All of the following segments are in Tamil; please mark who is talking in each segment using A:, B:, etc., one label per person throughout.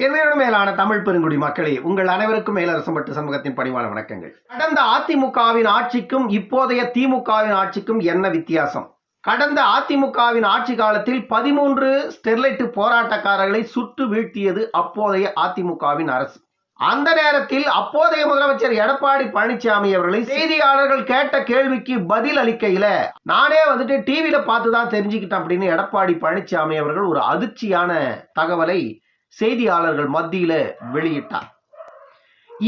A: என்னோட மேலான தமிழ் பெருங்குடி மக்களே, உங்கள் அனைவருக்கும் மேலரசம்பட்டு சமூகத்தின் பணிவான வணக்கங்கள். கடந்த அதிமுகவின் ஆட்சிக்கும் இப்போதைய திமுகவின் ஆட்சிக்கும் என்ன வித்தியாசம்? கடந்த அதிமுகவின் ஆட்சி காலத்தில் 13 ஸ்டெர்லைட் போராட்டக்காரர்களை சுட்டு வீழ்த்தியது அப்போதைய அதிமுகவின் அரசு. அந்த நேரத்தில் அப்போதைய முதலமைச்சர் எடப்பாடி பழனிசாமி அவர்களை செய்தியாளர்கள் கேட்ட கேள்விக்கு பதில் அளிக்கையில, நானே டிவியில பார்த்துதான் தெரிஞ்சுக்கிட்டேன் அப்படின்னு எடப்பாடி பழனிசாமி அவர்கள் ஒரு அதிர்ச்சியான தகவலை செய்தியாளர்கள் மத்தியில வெளியிட்டார்.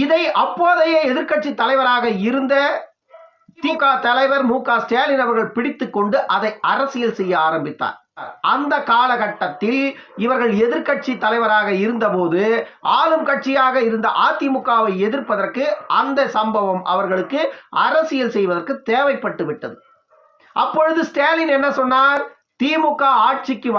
A: இதை அப்போதைய எதிர்க்கட்சி தலைவராக இருந்த திமுக தலைவர் மு.க. ஸ்டாலின் அவர்கள் பிடித்துக் கொண்டு அதை அரசியல் செய்ய ஆரம்பித்தார். அந்த காலகட்டத்தில் இவர்கள் எதிர்க்கட்சி தலைவராக இருந்தபோது ஆளும் கட்சியாக இருந்த அதிமுகவை எதிர்ப்பதற்கு அந்த சம்பவம் அவர்களுக்கு அரசியல் செய்வதற்கு தேவைப்பட்டு விட்டது. அப்பொழுது ஸ்டாலின் என்ன சொன்னார்? திமுக ஆட்சிக்கு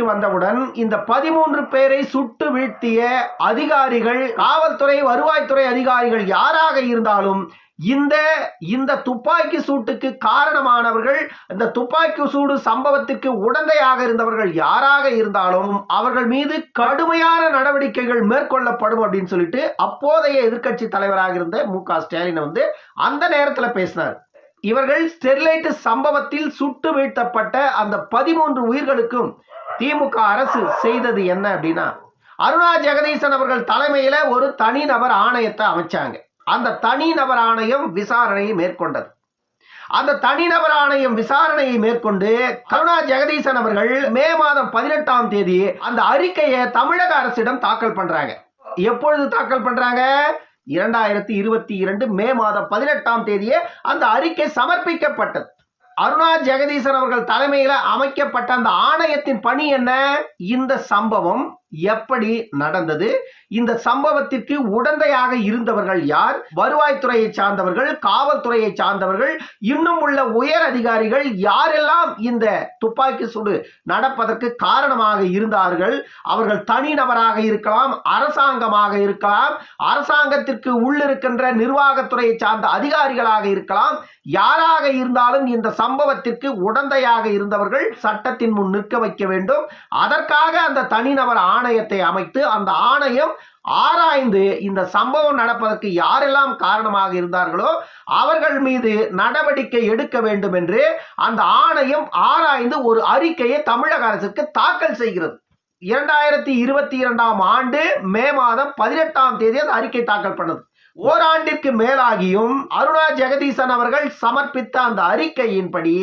A: வந்தவுடன் இந்த 13 பேரை சுட்டு வீழ்த்திய அதிகாரிகள், காவல்துறை, வருவாய்த்துறை அதிகாரிகள் யாராக இருந்தாலும் இந்த துப்பாக்கி சூட்டுக்கு காரணமானவர்கள், இந்த துப்பாக்கி சூடு சம்பவத்திற்கு உடந்தையாக இருந்தவர்கள் யாராக இருந்தாலும் அவர்கள் மீது கடுமையான நடவடிக்கைகள் மேற்கொள்ளப்படும் அப்படின்னு சொல்லிட்டு அப்போதைய எதிர்க்கட்சி தலைவராக இருந்த மு.க. ஸ்டாலின் அந்த நேரத்தில் பேசினார். இவர்கள் ஸ்டெர்லைட் சம்பவத்தில் சுட்டு வீழ்த்தப்பட்ட அந்த 13 உயிர்களுக்கும் திமுக அரசு செய்தது என்ன அப்படின்னா, அருணா ஜெகதீசன் அவர்கள் தலைமையில ஒரு தனிநபர் ஆணையத்தை அமைச்சாங்க. அந்த தனிநபர் ஆணையம் விசாரணையை மேற்கொண்டது. அந்த தனிநபர் ஆணையம் விசாரணையை மேற்கொண்டு அருணா ஜெகதீசன் அவர்கள் மே மாதம் 18ஆம் தேதி அந்த அறிக்கையை தமிழக அரசிடம் தாக்கல் பண்றாங்க. எப்பொழுது தாக்கல் பண்றாங்க? 2022 மே மாதம் 18ஆம் தேதியே அந்த அறிக்கை சமர்ப்பிக்கப்பட்டது. அருணா ஜெகதீசன் அவர்கள் தலைமையில் அமைக்கப்பட்ட அந்த ஆணையத்தின் பணி என்ன? இந்த சம்பவம் எப்படி நடந்தது, இந்த சம்பவத்திற்கு உடந்தையாக இருந்தவர்கள் யார், வருவாய்த்துறையை சார்ந்தவர்கள், காவல்துறையை சார்ந்தவர்கள், இன்னும் உள்ள உயர் அதிகாரிகள் யாரெல்லாம் இந்த துப்பாக்கி சூடு நடப்பதற்கு காரணமாக இருந்தார்கள், அவர்கள் தனிநபராக இருக்கலாம், அரசாங்கமாக இருக்கலாம், அரசாங்கத்திற்கு உள்ளிருக்கின்ற நிர்வாகத்துறையை சார்ந்த அதிகாரிகளாக இருக்கலாம், யாராக இருந்தாலும் இந்த சம்பவத்திற்கு உடந்தையாக இருந்தவர்கள் சட்டத்தின் முன் நிற்க வைக்க வேண்டும். அதற்காக அந்த தனிநபர் ஆணையத்தை அமைத்து அந்த ஆணையம் ஆராய்ந்து இந்த சம்பவம் நடப்பதற்கு யாரெல்லாம் காரணமாக இருந்தார்களோ அவர்கள் மீது நடவடிக்கை எடுக்க வேண்டும் என்று அந்த ஆணையம் ஆராய்ந்து ஒரு அறிக்கையை தமிழக அரசுக்கு தாக்கல் செய்கிறது. 2022ஆம் ஆண்டு மே மாதம் 18ஆம் தேதி அந்த அறிக்கை தாக்கல் பண்ணது. ஓராண்டிற்கு மேலாகியும் அருணா ஜெகதீசன் அவர்கள் சமர்ப்பித்த அந்த அறிக்கையின்படி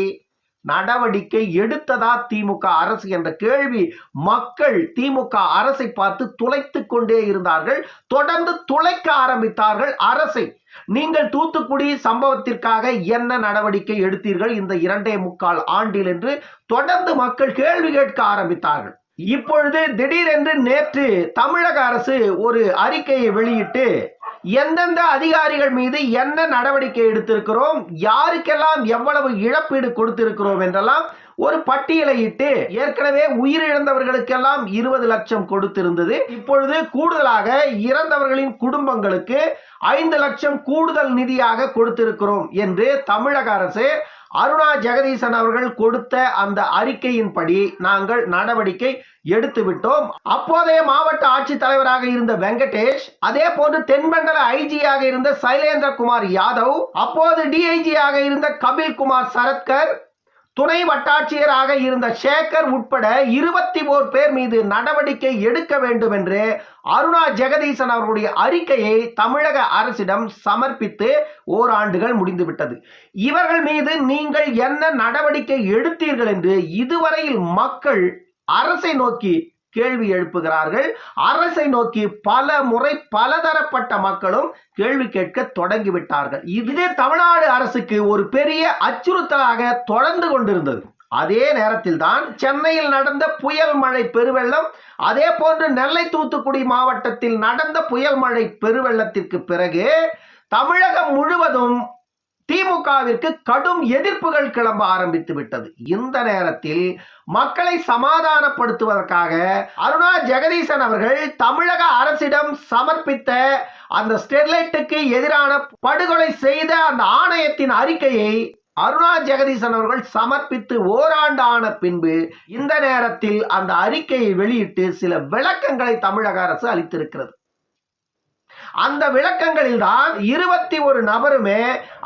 A: நடவடிக்கை எடுத்ததா திமுக அரசு என்ற கேள்வி மக்கள் திமுக அரசை பார்த்து துளைத்துக் கொண்டே இருந்தார்கள். தொடர்ந்து துளைக்க ஆரம்பித்தார்கள் அரசை. நீங்கள் தூத்துக்குடி சம்பவத்திற்காக என்ன நடவடிக்கை எடுத்தீர்கள் இந்த 2.25 ஆண்டில் என்று தொடர்ந்து மக்கள் கேள்வி கேட்க ஆரம்பித்தார்கள். இப்பொழுது திடீரென்று நேற்று தமிழக அரசு ஒரு அறிக்கையை வெளியிட்டு எந்தெந்த அதிகாரிகள் மீது என்ன நடவடிக்கை எடுத்திருக்கிறோம், யாருக்கெல்லாம் எவ்வளவு இழப்பீடு கொடுத்திருக்கிறோம் என்றெல்லாம் ஒரு பட்டியலை இட்டு, ஏற்கனவே உயிரிழந்தவர்களுக்கெல்லாம் 20 லட்சம் கொடுத்திருந்தது. இப்பொழுது கூடுதலாக இறந்தவர்களின் குடும்பங்களுக்கு 5 லட்சம் கூடுதல் நிதியாக கொடுத்திருக்கிறோம் என்று தமிழக அரசு அருணா ஜெகதீசன் அவர்கள் கொடுத்த அந்த அறிக்கையின்படி நாங்கள் நடவடிக்கை எடுத்து விட்டோம். அப்போதைய மாவட்ட ஆட்சித்தலைவராக இருந்த வெங்கடேஷ், அதே போன்று தென்மண்டல ஐஜியாக இருந்த சைலேந்திரகுமார் யாதவ், அப்போது டிஐஜியாக இருந்த கபில்குமார் சரத்கர், துணை வட்டாட்சியராக இருந்த சேகர் உட்பட 21 பேர் மீது நடவடிக்கை எடுக்க வேண்டும் என்று அருணா ஜெகதீசன் அவர்களுடைய அறிக்கையை தமிழக அரசிடம் சமர்ப்பித்து ஓராண்டுகள் முடிந்துவிட்டது. இவர்கள் மீது நீங்கள் என்ன நடவடிக்கை எடுத்தீர்கள் என்று இதுவரையில் மக்கள் அரசை நோக்கி கேள்வி எழுப்புகிறார்கள். அரசை நோக்கி பல முறை பலதரப்பட்ட மக்களும் கேள்வி கேட்க தொடங்கிவிட்டார்கள். இதே தமிழ்நாடு அரசுக்கு ஒரு பெரிய அச்சுறுத்தலாக தொடர்ந்து கொண்டிருந்தது. அதே நேரத்தில் தான் சென்னையில் நடந்த புயல் மழை பெருவெள்ளம், அதே போன்று நெல்லை தூத்துக்குடி மாவட்டத்தில் நடந்த புயல் மழை பெருவெள்ளத்திற்கு பிறகு தமிழகம் முழுவதும் திமுகவிற்கு கடும் எதிர்ப்புகள் கிளம்ப ஆரம்பித்து விட்டது. இந்த நேரத்தில் மக்களை சமாதானப்படுத்துவதற்காக அருணா ஜெகதீசன் அவர்கள் தமிழக அரசிடம் சமர்ப்பித்த அந்த ஸ்டெர்லைட்டுக்கு எதிரான படுகொலை செய்த அந்த ஆணையத்தின் அறிக்கையை அருணா ஜெகதீசன் அவர்கள் சமர்ப்பித்து ஓராண்டு ஆன பின்பு இந்த நேரத்தில் அந்த அறிக்கையை வெளியிட்டு சில விளக்கங்களை தமிழக அரசு அளித்திருக்கிறது. அந்த விளக்கங்களில் தான் 21 நபருமே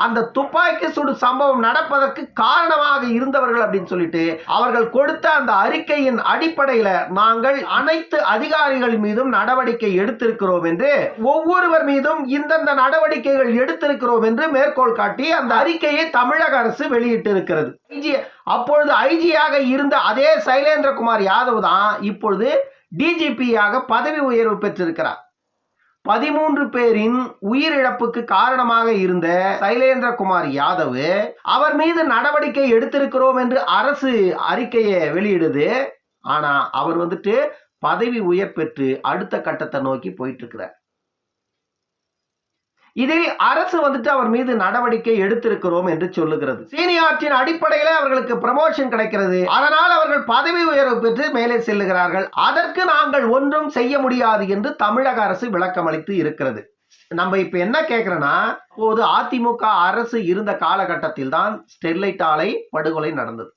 A: அந்த துப்பாக்கி சுடு சம்பவம் நடப்பதற்கு காரணமாக இருந்தவர்கள் அப்படின்னு சொல்லிட்டு அவர்கள் கொடுத்த அந்த அறிக்கையின் அடிப்படையில் நாங்கள் அனைத்து அதிகாரிகள் மீதும் நடவடிக்கை எடுத்திருக்கிறோம் என்று, ஒவ்வொருவர் மீதும் இந்தந்த நடவடிக்கைகள் எடுத்திருக்கிறோம் என்று மேற்கோள் காட்டி அந்த அறிக்கையை தமிழக அரசு வெளியிட்டிருக்கிறது. அப்பொழுது ஐஜியாக இருந்த அதே சைலேந்திரகுமார் யாதவ் தான் இப்பொழுது டிஜிபியாக பதவி உயர்வு பெற்றிருக்கிறார். 13 பேரின் உயிரிழப்புக்கு காரணமாக இருந்த சைலேந்திரகுமார் யாதவ் அவர் மீது நடவடிக்கை எடுத்திருக்கிறோம் என்று அரசு அறிக்கையை வெளியிடுது. ஆனா அவர் பதவி உயர் பெற்று அடுத்த கட்டத்தை நோக்கி போயிட்டு இருக்கிறார். இதில் அரசு அவர் மீது நடவடிக்கை எடுத்திருக்கிறோம் என்று சொல்லுகிறது. சீனியாரிட்டியின் அடிப்படையில் அவர்களுக்கு ப்ரமோஷன் கிடைக்கிறது. அதனால் அவர்கள் பதவி உயர்வு பெற்று மேலே செல்லுகிறார்கள். அதற்கு நாங்கள் ஒன்றும் செய்ய முடியாது என்று தமிழக அரசு விளக்கம் அளித்து இருக்கிறது. நம்ம இப்ப என்ன கேட்கிறோம்னா, இப்போது அதிமுக அரசு இருந்த காலகட்டத்தில் தான் ஸ்டெர்லைட் ஆலை படுகொலை நடந்தது.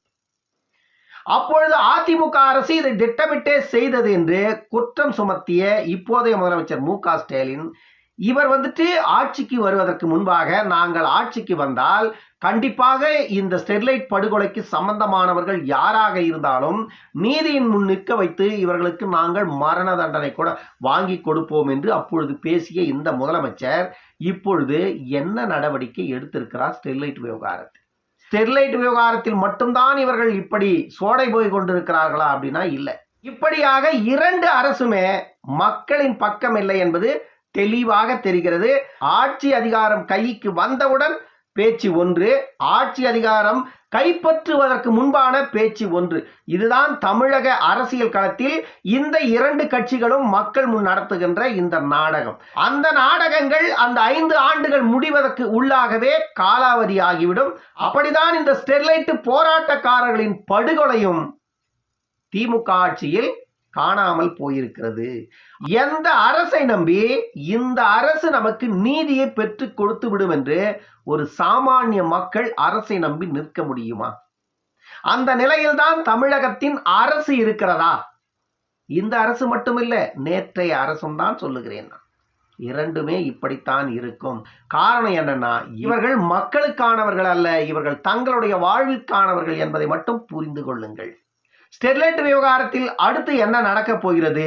A: அப்பொழுது அதிமுக அரசு இதை திட்டமிட்டே செய்தது என்று குற்றம் சுமத்திய இப்போதைய முதலமைச்சர் மு.க. ஸ்டாலின் இவர் ஆட்சிக்கு வருவதற்கு முன்பாக நாங்கள் ஆட்சிக்கு வந்தால் கண்டிப்பாக இந்த ஸ்டெர்லைட் படுகொலைக்கு சம்பந்தமானவர்கள் யாராக இருந்தாலும் நீதியின் முன் நிற்க வைத்து இவர்களுக்கு நாங்கள் மரண தண்டனை கூட வாங்கி கொடுப்போம் என்று அப்பொழுது பேசிய இந்த முதலமைச்சர் இப்பொழுது என்ன நடவடிக்கை எடுத்திருக்கிறார்? ஸ்டெர்லைட் விவகாரத்தில் மட்டும்தான் இவர்கள் இப்படி சோடை போய் கொண்டிருக்கிறார்களா அப்படின்னா இல்லை. இப்படியாக 2 அரசுமே மக்களின் பக்கம் இல்லை என்பது தெளிவாக தெரிகிறது. ஆட்சி அதிகாரம் கைக்கு வந்தவுடன் பேச்சு ஒன்று, ஆட்சி அதிகாரம் கைப்பற்றுவதற்கு முன்பான பேச்சு ஒன்று. இதுதான் தமிழக அரசியல் களத்தில் இந்த 2 கட்சிகளும் மக்கள் முன் நடத்துகின்ற இந்த நாடகம். அந்த நாடகங்கள் அந்த 5 ஆண்டுகள் முடிவதற்கு உள்ளாகவே காலாவதி ஆகிவிடும். அப்படிதான் இந்த ஸ்டெர்லைட் போராட்டக்காரர்களின் படுகொலையும் திமுக ஆட்சியில் காணாமல் போயிருக்கிறது. எந்த அரசை நம்பி இந்த அரசு நமக்கு நீதியை பெற்று கொடுத்து விடும் என்று ஒரு சாமானிய மக்கள் அரசை நம்பி நிற்க முடியுமா? அந்த நிலையில்தான் தமிழகத்தின் அரசு இருக்கிறதா? இந்த அரசு மட்டுமில்லை, நேற்றைய அரசும் தான் சொல்லுகிறேன். 2மே இப்படித்தான் இருக்கும். காரணம் என்னன்னா, இவர்கள் மக்களுக்கானவர்கள் அல்ல, இவர்கள் தங்களுடைய வாழ்விற்கானவர்கள் என்பதை மட்டும் புரிந்து கொள்ளுங்கள். ஸ்டெர்லைட் விவகாரத்தில் அடுத்து என்ன நடக்க போகிறது?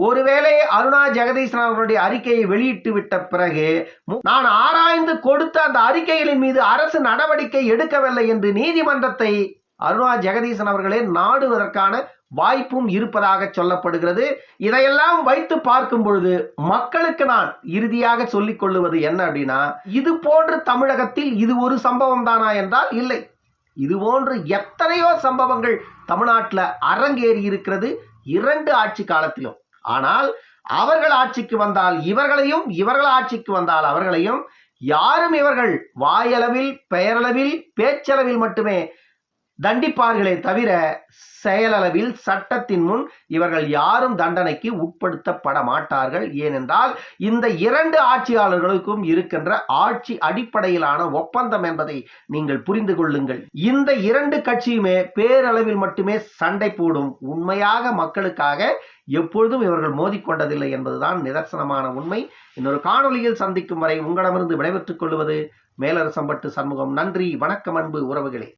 A: ஒருவேளை அருணா ஜெகதீசன் அவர்களுடைய அறிக்கையை வெளியிட்டு விட்ட பிறகு நான் ஆராய்ந்து கொடுத்த அந்த அறிக்கைகளின் மீது அரசு நடவடிக்கை எடுக்கவில்லை என்று நீதிமன்றத்தை அருணா ஜெகதீசன் அவர்களே நாடுவதற்கான வாய்ப்பும் இருப்பதாக சொல்லப்படுகிறது. இதையெல்லாம் வைத்து பார்க்கும் பொழுது மக்களுக்கு நான் இறுதியாக சொல்லிக் கொள்ளுவது என்ன அப்படின்னா, இது போன்று தமிழகத்தில் இது ஒரு சம்பவம் தானா என்றால் இல்லை. இது போன்று எத்தனையோ சம்பவங்கள் தமிழ்நாட்டில் அரங்கேறி இருக்கிறது 2 ஆட்சி காலத்திலும். ஆனால் அவர்கள் ஆட்சிக்கு வந்தால் இவர்களையும், இவர்கள் ஆட்சிக்கு வந்தால் அவர்களையும் யாரும் இவர்கள் வாயளவில், பெயரளவில், பேச்சளவில் மட்டுமே தண்டிப்பார்களே தவிர செயலளவில் சட்டத்தின் முன் இவர்கள் யாரும் தண்டனைக்கு உட்படுத்தப்பட மாட்டார்கள். ஏனென்றால் இந்த 2 ஆட்சியாளர்களுக்கும் இருக்கின்ற ஆட்சி அடிப்படையிலான ஒப்பந்தம் என்பதை நீங்கள் புரிந்து கொள்ளுங்கள். இந்த 2 கட்சியுமே பேரளவில் மட்டுமே சண்டை போடும். உண்மையாக மக்களுக்காக எப்பொழுதும் இவர்கள் மோதிக்கொண்டதில்லை என்பதுதான் நிதர்சனமான உண்மை. இன்னொரு காணொலியில் சந்திக்கும் வரை உங்களிடமிருந்து விடைபெற்றுக் கொள்வது மேலரசம்பட்டு சண்முகம். நன்றி, வணக்கம் அன்பு உறவுகளே.